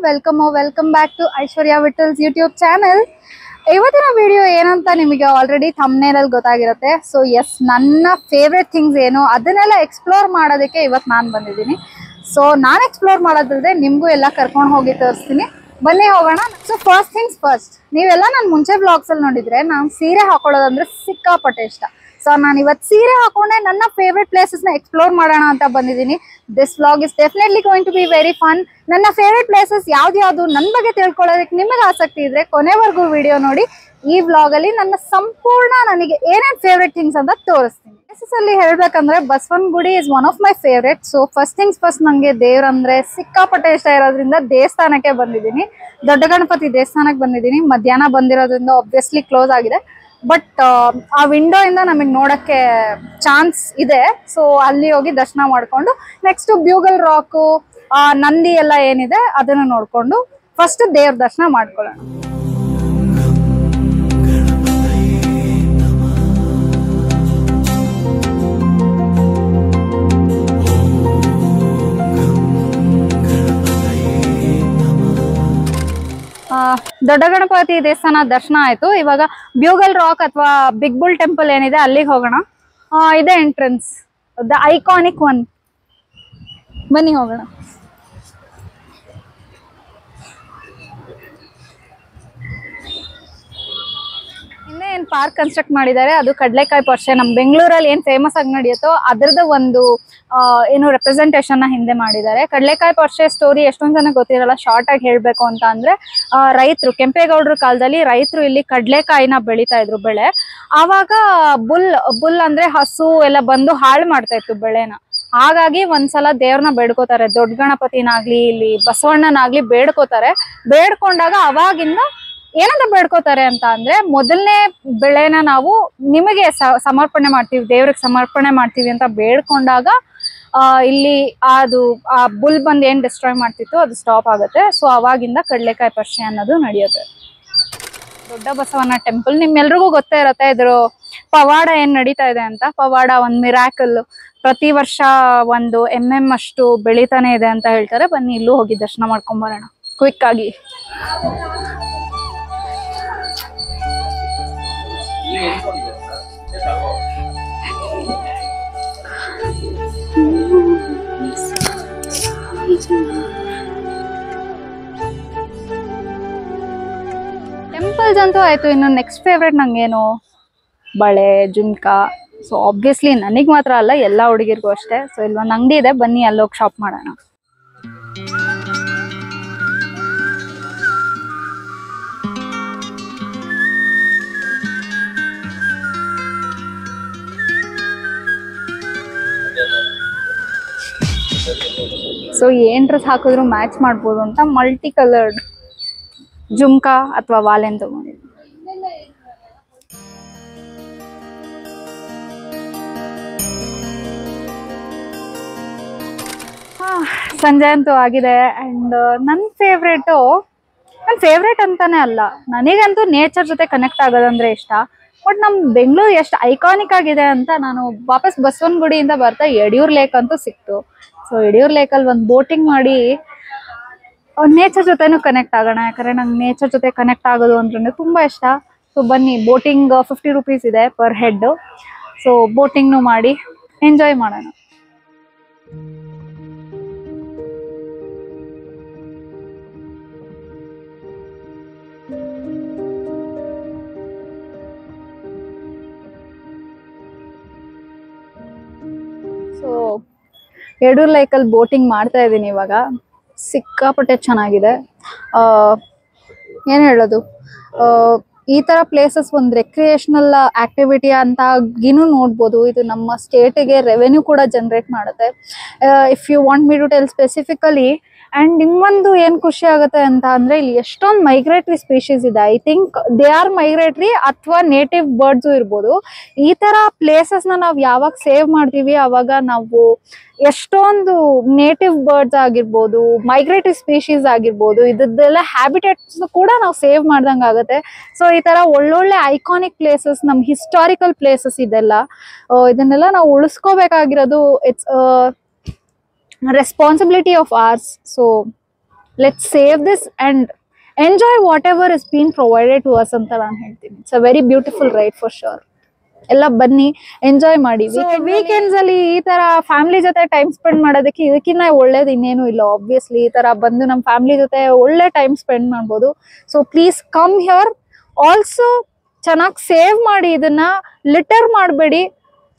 Welcome back to Aishwarya Vithal's YouTube channel. ಇವತ್ತಿನ video ಏನಂತ ನಿಮಗೆ ಆಲ್ರೆಡಿ ಥಂಬ್ನೇಲ್ ಅಲ್ಲಿ ಗೊತ್ತಾಗಿರುತ್ತೆ. ಸೊ ಎಸ್, ನನ್ನ ಫೇವ್ರೆಟ್ ಥಿಂಗ್ಸ್ ಏನು ಅದನ್ನೆಲ್ಲ ಎಕ್ಸ್ಪ್ಲೋರ್ ಮಾಡೋದಕ್ಕೆ ಇವತ್ತು ನಾನು ಬಂದಿದ್ದೀನಿ. ಸೊ ನಾನು ಎಕ್ಸ್ಪ್ಲೋರ್ ಮಾಡೋದಿಲ್ಲದೆ ನಿಮಗೂ ಎಲ್ಲ ಕರ್ಕೊಂಡು ಹೋಗಿ ತೋರಿಸ್ತೀನಿ. ಬನ್ನಿ ಹೋಗೋಣ. ಸೊ ಫಸ್ಟ್ ಥಿಂಗ್ಸ್ ಫಸ್ಟ್, ನೀವೆಲ್ಲ ನಾನು ಮುಂಚೆ ಬ್ಲಾಗ್ಸ್ ಅಲ್ಲಿ ನೋಡಿದ್ರೆ ನಾನು ಸೀರೆ ಹಾಕೊಳ್ಳೋದಂದ್ರೆ ಸಿಕ್ಕಾಪಟ್ಟೆ ಇಷ್ಟ. ಸೊ ನಾನು ಇವತ್ತು ಸೀರೆ ಹಾಕೊಂಡೆ ನನ್ನ ಫೇವ್ರೆಟ್ ಪ್ಲೇಸಸ್ನ ಎಕ್ಸ್ಪ್ಲೋರ್ ಮಾಡೋಣ ಅಂತ ಬಂದಿದ್ದೀನಿ. This vlog is definitely going to be very fun. ನನ್ನ ಫೇವ್ರೆಟ್ ಪ್ಲೇಸಸ್ ಯಾವ್ದು ನನ್ನ ಬಗ್ಗೆ ತಿಳ್ಕೊಳ್ಳೋದಕ್ಕೆ ನಿಮಗೆ ಆಸಕ್ತಿ ಇದ್ರೆ ಕೊನೆವರೆಗೂ ವಿಡಿಯೋ ನೋಡಿ. ಈ ವ್ಲಾಗ್ ಅಲ್ಲಿ ನನ್ನ ಸಂಪೂರ್ಣ ನನಗೆ ಏನೇನು ಫೇವ್ರೆಟ್ ಥಿಂಗ್ಸ್ ಅಂತ ತೋರಿಸ್ತೀನಿ. ಪ್ಲೇಸಸ್ ಅಲ್ಲಿ ಹೇಳ್ಬೇಕಂದ್ರೆ Basavanagudi is one of my favourite. So first things first, ನನಗೆ ದೇವ್ರಂದ್ರೆ ಸಿಕ್ಕಾಪಟ್ಟೆ ಇಷ್ಟ ಇರೋದ್ರಿಂದ ದೇವಸ್ಥಾನಕ್ಕೆ ಬಂದಿದ್ದೀನಿ. ದೊಡ್ಡ ಗಣಪತಿ ದೇವಸ್ಥಾನಕ್ಕೆ ಬಂದಿದ್ದೀನಿ. ಮಧ್ಯಾಹ್ನ ಬಂದಿರೋದ್ರಿಂದ ಆಬ್ವಿಯಸ್ಲಿ ಕ್ಲೋಸ್ ಆಗಿದೆ, ಬಟ್ ಆ ವಿಂಡೋ ಇಂದ ನಮಗೆ ನೋಡಕ್ಕೆ ಚಾನ್ಸ್ ಇದೆ. ಸೊ ಅಲ್ಲಿ ಹೋಗಿ ದರ್ಶನ ಮಾಡ್ಕೊಂಡು ನೆಕ್ಸ್ಟ್ ಬ್ಯೂಗಲ್ ರಾಕು, ನಂದಿ ಎಲ್ಲ ಏನಿದೆ ಅದನ್ನ ನೋಡ್ಕೊಂಡು ಫಸ್ಟ್ ದೇವ್ರ ದರ್ಶನ ಮಾಡ್ಕೊಳ್ಳೋಣ. ದೊಡ್ಡ ಗಣಪತಿ ದೇವಸ್ಥಾನ ದರ್ಶನ ಆಯ್ತು. ಇವಾಗ ಬ್ಯೂಗಲ್ ರಾಕ್ ಅಥವಾ ಬಿಗ್ ಬುಲ್ ಟೆಂಪಲ್ ಏನಿದೆ ಅಲ್ಲಿಗೆ ಹೋಗೋಣ. ಇದೆ ಎಂಟ್ರೆನ್ಸ್, ದ ಐಕಾನಿಕ್ ಒನ್. ಬನ್ನಿ ಹೋಗೋಣ. ಇನ್ನೇ ಏನ್ ಪಾರ್ಕ್ ಕನ್ಸ್ಟ್ರಕ್ಟ್ ಮಾಡಿದ್ದಾರೆ ಅದು ಕಡ್ಲೆಕಾಯಿ ಪರ್ಷೆ. ನಮ್ ಬೆಂಗಳೂರಲ್ಲಿ ಏನ್ ಫೇಮಸ್ ಆಗಿ ನಡೆಯುತ್ತೋ ಅದ್ರದ್ದು ಒಂದು ಏನು ರೆಪ್ರೆಸೆಂಟೇಷನ್ ನ ಹಿಂದೆ ಮಾಡಿದ್ದಾರೆ. ಕಡ್ಲೆಕಾಯಿ ಪರ್ಷೆ ಸ್ಟೋರಿ ಎಷ್ಟೊಂದ್ ಜನ ಗೊತ್ತಿರಲ್ಲ. ಶಾರ್ಟ್ ಆಗಿ ಹೇಳ್ಬೇಕು ಅಂತ ಅಂದ್ರೆ, ರೈತರು ಕೆಂಪೇಗೌಡರ ಕಾಲದಲ್ಲಿ ರೈತರು ಇಲ್ಲಿ ಕಡ್ಲೆಕಾಯಿನ ಬೆಳಿತಾ ಇದ್ರು ಬೆಳೆ. ಆವಾಗ ಬುಲ್ ಅಂದ್ರೆ ಹಸು ಎಲ್ಲ ಬಂದು ಹಾಳು ಮಾಡ್ತಾ ಇತ್ತು ಬೆಳೆನ. ಹಾಗಾಗಿ ಒಂದ್ಸಲ ದೇವ್ರನ್ನ ಬೇಡ್ಕೋತಾರೆ, ದೊಡ್ಡ ಗಣಪತಿನಾಗ್ಲಿ ಇಲ್ಲಿ ಬಸವಣ್ಣನಾಗ್ಲಿ ಬೇಡ್ಕೋತಾರೆ. ಬೇಡ್ಕೊಂಡಾಗ ಅವಾಗಿಂದ ಏನಂತ ಬೇಡ್ಕೋತಾರೆ ಅಂತ ಅಂದ್ರೆ, ಮೊದಲನೇ ಬೆಳೆನ ನಾವು ನಿಮಗೆ ಸಮರ್ಪಣೆ ಮಾಡ್ತೀವಿ, ದೇವ್ರಿಗೆ ಸಮರ್ಪಣೆ ಮಾಡ್ತೀವಿ ಅಂತ ಬೇಡ್ಕೊಂಡಾಗ ಇಲ್ಲಿ ಅದು ಆ ಬುಲ್ ಬಂದ್ ಏನ್ ಡಿಸ್ಟ್ರಾಯ್ ಮಾಡ್ತಿತ್ತು ಅದು ಸ್ಟಾಪ್ ಆಗುತ್ತೆ. ಸೊ ಅವಾಗಿಂದ ಕಡ್ಲೆಕಾಯಿ ಪರ್ಷೆ ಅನ್ನೋದು ನಡೆಯುತ್ತೆ. ದೊಡ್ಡ ಬಸವಣ್ಣ ಟೆಂಪಲ್ ನಿಮ್ಮೆಲ್ರಿಗೂ ಗೊತ್ತೇ ಇರತ್ತೆ. ಇದ್ರ ಪವಾಡ ಏನ್ ನಡೀತಾ ಇದೆ ಅಂತ. ಪವಾಡ ಒಂದ್ ಮಿರಾಕಲ್, ಪ್ರತಿ ವರ್ಷ ಒಂದು ಅಷ್ಟು ಬೆಳಿತಾನೆ ಇದೆ ಅಂತ ಹೇಳ್ತಾರೆ. ಬನ್ನಿ ಇಲ್ಲೂ ಹೋಗಿ ದರ್ಶನ ಮಾಡ್ಕೊಂಡ್ ಬರೋಣ ಕ್ವಿಕ್ ಆಗಿ. ಟೆಂಪಲ್ಸ್ ಅಂತೂ ಆಯ್ತು. ಇನ್ನು ನೆಕ್ಸ್ಟ್ ಫೇವ್ರೇಟ್ ನಂಗೇನು, ಬಳೆ ಜುಮ್ಕಾ. ಸೊ ಆಬ್ವಿಯಸ್ಲಿ ನನಗ್ ಮಾತ್ರ ಅಲ್ಲ, ಎಲ್ಲ ಹುಡುಗಿರ್ಗೂ ಅಷ್ಟೇ. ಸೊ ಇಲ್ಲೊಂದು ಅಂಗಡಿ ಇದೆ, ಬನ್ನಿ ಅಲ್ಲೋಗಿ ಶಾಪ್ ಮಾಡೋಣ. ಸೊ ಏನ್ ಡ್ರೆಸ್ ಹಾಕಿದ್ರು ಮ್ಯಾಚ್ ಮಾಡ್ಬೋದು ಅಂತ ಮಲ್ಟಿ ಕಲರ್ಡ್ ಜುಮ್ಕಾ ಅಥವಾ ವಾಲೆನ್ ತಗೊಂಡಿದ್ದೆ. ಸಂಜೆ ಅಂತೂ ಆಗಿದೆ. ಅಂಡ್ ನನ್ನ ಫೇವ್ರೇಟ್ ಅಂತಾನೆ ಅಲ್ಲ, ನನಗಂತೂ ನೇಚರ್ ಜೊತೆ ಕನೆಕ್ಟ್ ಆಗೋದಂದ್ರೆ ಇಷ್ಟ. ಬಟ್ ನಮ್ ಬೆಂಗಳೂರು ಎಷ್ಟು ಐಕಾನಿಕ್ ಆಗಿದೆ ಅಂತ ನಾನು ವಾಪಸ್ ಬಸವನಗುಡಿಯಿಂದ ಬರ್ತಾ ಯಡಿಯೂರ್ ಲೇಕ್ ಅಂತೂ ಸಿಕ್ತು. ಸೊ ಯಡಿಯೂರ್ ಲೇಕಲ್ಲಿ ಒಂದು ಬೋಟಿಂಗ್ ಮಾಡಿ ನೇಚರ್ ಜೊತೆನೂ ಕನೆಕ್ಟ್ ಆಗೋಣ. ಯಾಕಂದ್ರೆ ನಂಗೆ ನೇಚರ್ ಜೊತೆ ಕನೆಕ್ಟ್ ಆಗೋದು ಅಂದ್ರೆ ತುಂಬಾ ಇಷ್ಟ. ಸೊ ಬನ್ನಿ, ಬೋಟಿಂಗ್ 50 ರೂಪೀಸ್ ಇದೆ ಪರ್ ಹೆಡ್. ಸೊ ಬೋಟಿಂಗ್ನು ಮಾಡಿ ಎಂಜಾಯ್ ಮಾಡೋಣ. ಸೊ ಯಡಿಯೂರ್ ಲೇಕಲ್ಲಿ ಬೋಟಿಂಗ್ ಮಾಡ್ತಾ ಇದ್ದೀನಿ ಇವಾಗ. ಸಿಕ್ಕಾಪಟ್ಟೆ ಚೆನ್ನಾಗಿದೆ. ಏನ್ ಹೇಳೋದು, ಈ ತರ ಪ್ಲೇಸಸ್ ಒಂದು ರೆಕ್ರಿಯೇಷನಲ್ ಆಕ್ಟಿವಿಟಿ ಅಂತಾಗಿನೂ ನೋಡ್ಬೋದು. ಇದು ನಮ್ಮ ಸ್ಟೇಟಿಗೆ ರೆವೆನ್ಯೂ ಕೂಡ ಜನರೇಟ್ ಮಾಡುತ್ತೆ. If you want me to tell specifically. And ಇನ್ನೊಂದು ಏನ್ ಖುಷಿ ಆಗುತ್ತೆ ಅಂತ ಅಂದ್ರೆ, ಇಲ್ಲಿ ಎಷ್ಟೊಂದು ಮೈಗ್ರೇಟರಿ ಸ್ಪೀಶೀಸ್ ಇದೆ. I think they are migratory ಅಥವಾ ನೇಟಿವ್ ಬರ್ಡ್ಸು ಇರ್ಬೋದು. ಈ ತರ ಪ್ಲೇಸಸ್ ನಾವು ಯಾವಾಗ ಸೇವ್ ಮಾಡ್ತೀವಿ ಅವಾಗ ನಾವು ಎಷ್ಟೊಂದು ನೇಟಿವ್ ಬರ್ಡ್ಸ್ ಆಗಿರ್ಬೋದು, ಮೈಗ್ರೇಟರಿ ಸ್ಪೀಶೀಸ್ ಆಗಿರ್ಬೋದು, ಇದೆಲ್ಲ ಹ್ಯಾಬಿಟೇಟ್ಸ್ ಕೂಡ ನಾವು ಸೇವ್ ಮಾಡ್ದಂಗೆ ಆಗುತ್ತೆ. ಸೊ ಈ ತರ ಒಳ್ಳೊಳ್ಳೆ ಐಕಾನಿಕ್ ಪ್ಲೇಸಸ್, ನಮ್ ಹಿಸ್ಟಾರಿಕಲ್ ಪ್ಲೇಸಸ್ ಇದನ್ನೆಲ್ಲ ನಾವು ಉಳಿಸ್ಕೋಬೇಕಾಗಿರೋದು it's responsibility of ours. So let's save this and enjoy whatever is been provided to us ಅಂತ ನಾನು ಹೇಳ್ತೀನಿ. It's a very beautiful ride for sure. ಎಲ್ಲ ಬನ್ನಿ, ಎಂಜಾಯ್ ಮಾಡಿ. ವೀಕೆಂಡ್ಸ್ ಅಲ್ಲಿ ಈ ತರ ಫ್ಯಾಮಿಲಿ ಜೊತೆ ಟೈಮ್ ಸ್ಪೆಂಡ್ ಮಾಡೋದಕ್ಕೆ ಇದಕ್ಕಿಂತ ಒಳ್ಳೇದು ಇನ್ನೇನು ಇಲ್ಲ. ಆಬ್ವಿಯಸ್ಲಿ ಈ ತರ ಬಂದು ನಮ್ಮ ಫ್ಯಾಮಿಲಿ ಜೊತೆ ಒಳ್ಳೆ ಟೈಮ್ ಸ್ಪೆಂಡ್ ಮಾಡ್ಬೋದು. So please come here. Also ಚೆನ್ನಾಗಿ ಸೇವ್ ಮಾಡಿ, ಇದನ್ನ ಲಿಟರ್ ಮಾಡಬೇಡಿ,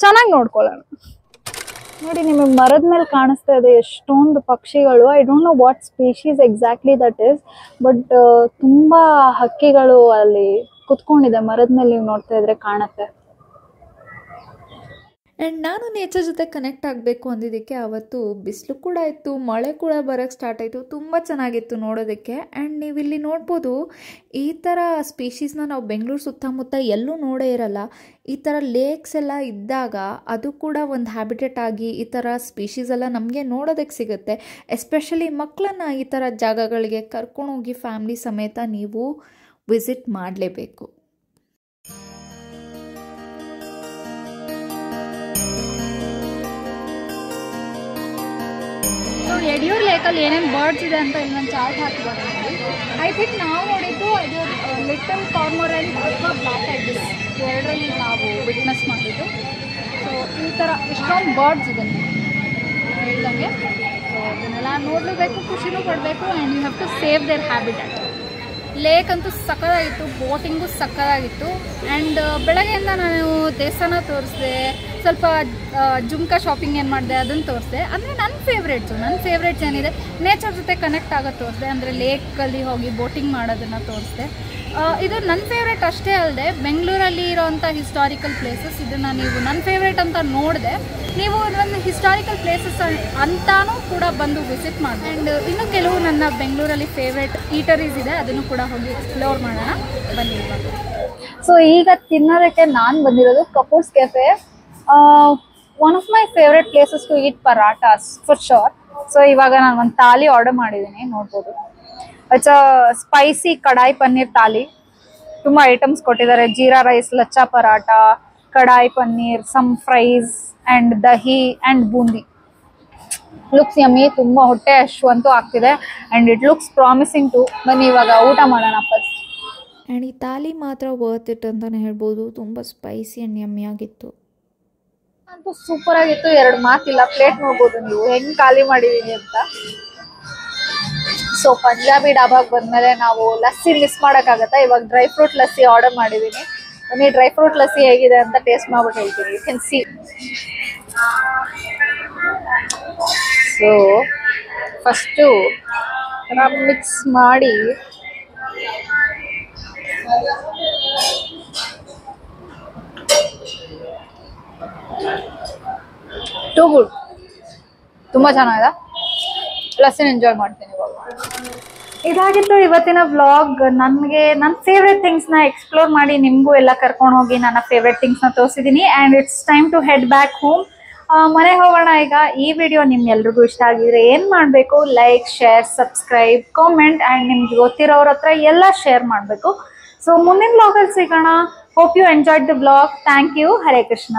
ಚೆನ್ನಾಗಿ ನೋಡ್ಕೊಳ್ಳೋಣ. ನೋಡಿ, ನಿಮಗೆ ಮರದ ಮೇಲೆ ಕಾಣಿಸ್ತಾ ಇದೆ ಎಷ್ಟೊಂದು ಪಕ್ಷಿಗಳು. I don't know what species exactly that is, but ತುಂಬಾ ಹಕ್ಕಿಗಳು ಅಲ್ಲಿ ಕುತ್ಕೊಂಡಿದೆ ಮರದ ಮೇಲೆ. ನೀವು ನೋಡ್ತಾ ಇದ್ರೆ ಕಾಣುತ್ತೆ. ಆ್ಯಂಡ್ ನಾನು ನೇಚರ್ ಜೊತೆ ಕನೆಕ್ಟ್ ಆಗಬೇಕು ಅಂದಿದ್ದಕ್ಕೆ ಅವತ್ತು ಬಿಸಿಲು ಕೂಡ ಇತ್ತು, ಮಳೆ ಕೂಡ ಬರೋಕ್ಕೆ ಸ್ಟಾರ್ಟ್ ಆಯಿತು. ತುಂಬ ಚೆನ್ನಾಗಿತ್ತು ನೋಡೋದಕ್ಕೆ. ಆ್ಯಂಡ್ ನೀವು ಇಲ್ಲಿ ನೋಡ್ಬೋದು, ಈ ಥರ ಸ್ಪೀಶೀಸ್ನ ನಾವು ಬೆಂಗಳೂರು ಸುತ್ತಮುತ್ತ ಎಲ್ಲೂ ನೋಡೇ ಇರಲ್ಲ. ಈ ಥರ ಲೇಕ್ಸ್ ಎಲ್ಲ ಇದ್ದಾಗ ಅದು ಕೂಡ ಒಂದು ಹ್ಯಾಬಿಟೇಟ್ ಆಗಿ ಈ ಥರ ಸ್ಪೀಶೀಸ್ ಎಲ್ಲ ನಮಗೆ ನೋಡೋದಕ್ಕೆ ಸಿಗುತ್ತೆ. ಎಸ್ಪೆಷಲಿ ಮಕ್ಕಳನ್ನ ಈ ಥರ ಜಾಗಗಳಿಗೆ ಕರ್ಕೊಂಡೋಗಿ ಫ್ಯಾಮ್ಲಿ ಸಮೇತ ನೀವು ವಿಸಿಟ್ ಮಾಡಲೇಬೇಕು. ಯಡಿಯೂರು ಲೇಕಲ್ಲಿ ಏನೇನು ಬರ್ಡ್ಸ್ ಇದೆ ಅಂತ ಇಲ್ಲಿ ನಾನು ಚಾರ್ಟ್ ಹಾಕಿದ್ದಾರೆ. ಐ ಥಿಂಕ್ ನಾವು ನೋಡಿದ್ದು ಇದು ಲಿಟಲ್ ಕಾರ್ಮೊರೆಂಟ್ ಅಥವಾ ಬ್ಲ್ಯಾಕ್ ಐಬಿಸ್, ಎರಡರಲ್ಲಿ ನಾವು ವಿಟ್ನೆಸ್ ಮಾಡಿದ್ದು. ಸೊ ಈ ಥರ ಇಷ್ಟೊಂದು ಬರ್ಡ್ಸ್ ಇದೆ ಹೇಳ್ದಂಗೆ. ಸೊ ಅದನ್ನೆಲ್ಲ ನೋಡಲೇಬೇಕು, ಖುಷಿನೂ ಪಡಬೇಕು. And you have to save their habitat. Lake ಅಂತೂ ಸಕ್ಕದಾಗಿತ್ತು, ಬೋಟಿಂಗು ಸಕ್ಕದಾಗಿತ್ತು. ಆ್ಯಂಡ್ ಬೆಳಗ್ಗೆಯಿಂದ ನಾನು ದೇವಸ್ಥಾನ ತೋರಿಸಿದೆ, ಸ್ವಲ್ಪ ಜುಮ್ಕಾ ಶಾಪಿಂಗ್ ಏನು ಮಾಡಿದೆ ಅದನ್ನು ತೋರಿಸಿದೆ. ಅಂದರೆ ನನ್ನ ಫೇವ್ರೇಟ್ಸ್ ಏನಿದೆ ನೇಚರ್ ಜೊತೆ ಕನೆಕ್ಟ್ ಆಗೋದು ತೋರಿಸಿದೆ. ಅಂದರೆ ಲೇಕಲ್ಲಿ ಹೋಗಿ ಬೋಟಿಂಗ್ ಮಾಡೋದನ್ನು ತೋರಿಸಿದೆ. ಇದು ನನ್ನ ಫೇವ್ರೇಟ್ ಅಷ್ಟೇ ಅಲ್ಲದೆ ಬೆಂಗಳೂರಲ್ಲಿ ಇರೋವಂಥ ಹಿಸ್ಟಾರಿಕಲ್ ಪ್ಲೇಸಸ್, ಇದನ್ನು ನೀವು ನನ್ನ ಫೇವ್ರೇಟ್ ಅಂತ ನೋಡಿದೆ, ನೀವು ಒಂದು ಹಿಸ್ಟಾರಿಕಲ್ ಪ್ಲೇಸಸ್ ಅಂತಾನೂ ಕೂಡ ಬಂದು ವಿಸಿಟ್ ಮಾಡಿ. ಆ್ಯಂಡ್ ಇನ್ನೂ ಕೆಲವು ನನ್ನ ಬೆಂಗಳೂರಲ್ಲಿ ಫೇವ್ರೇಟ್ ಈಟರೀಸ್ ಇದೆ, ಅದನ್ನು ಕೂಡ ಹೋಗಿ ಎಕ್ಸ್ಪ್ಲೋರ್ ಮಾಡೋಣ ಬನ್ನಿ. ಸೊ ಈಗ ತಿನ್ನೋದಕ್ಕೆ ನಾನು ಬಂದಿರೋದು Kapoor's cafe. One of my favourite places to eat parathas for sure. So ಇವಾಗ ನಾನು ಒಂದು ಥಾಲಿ ಆರ್ಡರ್ ಮಾಡಿದ್ದೀನಿ, ನೋಡ್ಬೋದು. ಇಟ್ಸ್ ಅ ಸ್ಪೈಸಿ ಕಡಾಯಿ ಪನ್ನೀರ್ ಥಾಲಿ. ತುಂಬ ಐಟಮ್ಸ್ ಕೊಟ್ಟಿದ್ದಾರೆ: jeera rice, lachha paratha, kadai paneer, some fries and dahi and boondi. Looks yummy, ತುಂಬ ಹೊಟ್ಟೆ ಹಶ್ವಂತೂ ಆಗ್ತಿದೆ. And it looks promising too. ಬನ್ನಿ ಇವಾಗ ಊಟ ಮಾಡೋಣ ಫಸ್ಟ್. ಆ್ಯಂಡ್ ಈ ಥಾಲಿ ಮಾತ್ರ ವರ್ತ್ ಇಟ್ ಅಂತಲೇ ಹೇಳ್ಬೋದು. ತುಂಬ ಸ್ಪೈಸಿ ಆ್ಯಂಡ್ ಯಮ್ಮಿ ಆಗಿತ್ತು. ಅಂತೂ ಸೂಪರ್ ಆಗಿತ್ತು, ಎರಡು ಮಾತಿಲ್ಲ. ಪ್ಲೇಟ್ ನೋಡ್ಬೋದು ನೀವು ಹೆಂಗ್ ಖಾಲಿ ಮಾಡಿದೀನಿ ಅಂತ. ಸೊ ಪಂಜಾಬಿ ಡಾಬಾಗೆ ಬಂದ್ಮೇಲೆ ನಾವು ಲಸ್ಸಿ ಮಿಸ್ ಮಾಡೋಕ್ಕಾಗತ್ತಾ? ಇವಾಗ ಡ್ರೈ ಫ್ರೂಟ್ ಲಸ್ಸಿ ಆರ್ಡರ್ ಮಾಡಿದ್ದೀನಿ. ಬನ್ನಿ ಡ್ರೈ ಫ್ರೂಟ್ ಲಸ್ಸಿ ಹೇಗಿದೆ ಅಂತ ಟೇಸ್ಟ್ ಮಾಡ್ಬಿಟ್ಟು ಹೇಳ್ತೀನಿ. You can see. So first mix ಮಾಡಿ ಟೂ ಗುಡ್, ತುಂಬ ಚೆನ್ನಾಗಿದೆ. ಲಸ್ಸಿನ ಎಂಜಾಯ್ ಮಾಡ್ತೀನಿ ಇವಾಗ. ಇದಾಗಿತ್ತು ಇವತ್ತಿನ ವ್ಲಾಗ್. ನನಗೆ ನನ್ನ ಫೇವ್ರೆಟ್ ಥಿಂಗ್ಸ್ನ ಎಕ್ಸ್ಪ್ಲೋರ್ ಮಾಡಿ ನಿಮಗೂ ಎಲ್ಲ ಕರ್ಕೊಂಡು ಹೋಗಿ ನನ್ನ ಫೇವ್ರೆಟ್ ಥಿಂಗ್ಸ್ನ ತೋರಿಸಿದ್ದೀನಿ. And it's time to head back home. ಮನೆ ಹೋಗೋಣ ಈಗ. ಈ ವಿಡಿಯೋ ನಿಮ್ಗೆಲ್ರಿಗೂ ಇಷ್ಟ ಆಗಿದ್ರೆ ಏನು ಮಾಡಬೇಕು? Like, share, subscribe, comment and ನಿಮ್ಗೆ ಗೊತ್ತಿರೋರ ಹತ್ರ ಎಲ್ಲ ಶೇರ್ ಮಾಡಬೇಕು. ಸೊ ಮುಂದಿನ ವ್ಲಾಗಲ್ಲಿ ಸಿಗೋಣ. Hope you enjoyed the vlog. Thank you. Hare Krishna.